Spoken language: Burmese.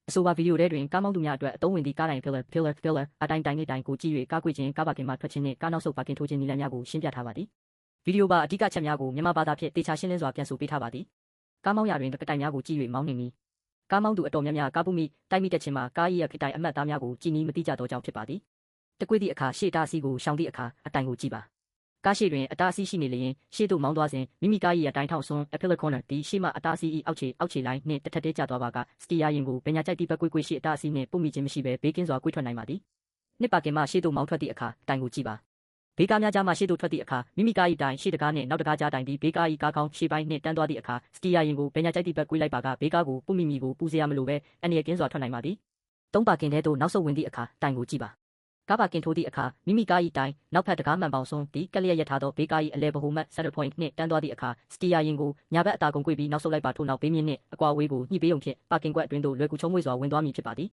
အဆိုပါဗီဒီယိုထဲတွင်ကားမောင်းသူများအတွက်အသုံးဝင်သည့်ကားတိုင်း pillar အတိုင်းတိုင်းကိုကြည့်၍ကားကွေ့ခြင်းကားပါကင်မှထွက်ခြင်းနှင့်ကားနောက်ဆုတ်ပါကင်ထိုးခြင်းနည်းလမ်းများကိုရှင်းပြထားပါသည်ဗီဒီယိုပါအဓိကအချက်များကိုမြန်မာဘာသာဖြင့်တေချာရှင်းလင်းစွာပြန်ဆိုပေးထားပါသည်ကားမောင်းရာတွင်ကတိုင်များကိုကြည့်၍မောင်းနေမည်ကားမောင်းသူအတော်များများကားပူမိတိုက်မိတက်ခြင်းမှာကား၏ကတိုင်အမှတ်သားများကိုကြည့်နည်းမသိကြသောကြောင့်ဖြစ်ပါသည်တကွေ့သည့်အခါရှေ့တားအစီးကိုရှောင်သည့်အခါအတိုင်ကိုကြည့်ပါကားရှိတွင်အတားအဆီးရှိနေလျင်ရှေ့သို့မောင်းသွားစဉ်မိမိကား၏အတိုင်းထောက်ဆွန်း pillar corner ဒီရှေ့မှအတားအဆီး၏အောက်ခြေလိုင်းနှင့်တစ်ထပ်တည်းကျသွားပါကစတီယာရင်ကိုဘယ်ညာကြိုက်သည့်ဘက်ကွေ့ရှေ့အတားအဆီးနှင့်ပုတ်မိခြင်းမရှိဘဲဘေးကင်းစွာကွေ့ထွက်နိုင်ပါသည်နှစ်ပါကင်မှရှေ့သို့မောင်းထွက်သည့်အခါတိုင်ကိုကြည့်ပါဘေးကားများကြားမှရှေ့သို့ထွက်သည့်အခါမိမိကား၏တိုင်ရှေ့တကားနှင့်နောက်တကားကြားတိုင်သည်ဘေးကား၏ကားကောင်းရှေ့ပိုင်းနှင့်တန်းသွားသည့်အခါစတီယာရင်ကိုဘယ်ညာကြိုက်သည့်ဘက်ကွေ့လိုက်ပါကဘေးကားကိုပုတ်မိမိကိုပူစရာမလိုဘဲအန္တရာယ်ကင်းစွာထွက်နိုင်ပါသည်သုံးပါကင်ထဲသို့နောက်ဆုတ်ဝင်သည့်အခါတိုင်ကိုကြည့်ပါကားပါကင်ထိုးသည့်အခါမိမိကား၏တိုင်နောက်ဖက်တကားမှန်ပေါင်စွန်းသည်ကက်လျက်ရထားသောဘေးကား၏အလဲဗဟိုမှတ် center point နှင့်တန်းသွားသည့်အခါစတီယာရင်ကိုညာဘက်အသာကုန်ကွေ့ပြီးနောက်ဆုတ်လိုက်ပါထို့နောက်ဘေးမြင့်နှင့်အကွာအဝေးကိုညှိပေးုံဖြင့်ပါကင်ကွက်အတွင်းသို့လွယ်ကူချုံးမွေ့စွာဝင်သွားမည်ဖြစ်ပါသည်